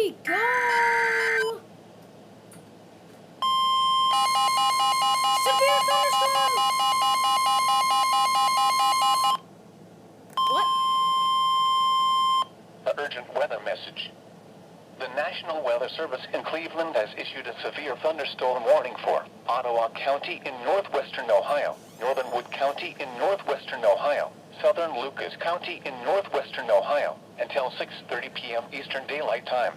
we go! Severe thunderstorm! What? Urgent weather message. The National Weather Service in Cleveland has issued a severe thunderstorm warning for Ottawa County in northwestern Ohio, northern Wood County in northwestern Ohio, southern Lucas County in northwestern Ohio, until 6:30 p.m. Eastern Daylight Time.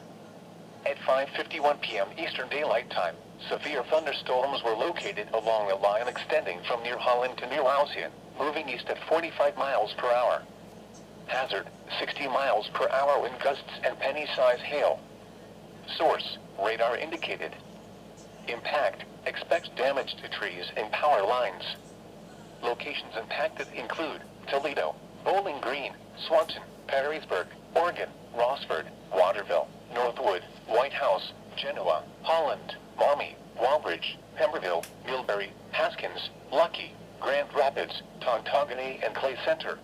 At 5:51 p.m. Eastern Daylight Time, severe thunderstorms were located along a line extending from near Holland to near Wauseon, moving east at 45 miles per hour. Hazard, 60 miles per hour wind gusts and penny-size hail. Source, radar indicated. Impact, expect damage to trees and power lines. Locations impacted include Toledo, Bowling Green, Swanton, Perrysburg, Oregon, Rossford, Waterville, Northwood, White House, Genoa, Holland, Maumee, Walbridge, Pemberville, Millbury, Haskins, Lucky, Grand Rapids, Tontogany, and Clay Center.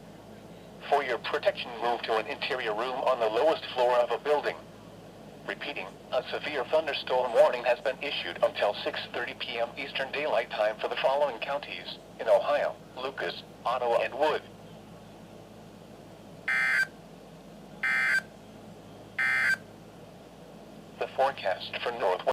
For your protection, move to an interior room on the lowest floor of a building. Repeating, a severe thunderstorm warning has been issued until 6:30 p.m. Eastern Daylight Time for the following counties in Ohio: Lucas, Ottawa, and Wood. The forecast for northwest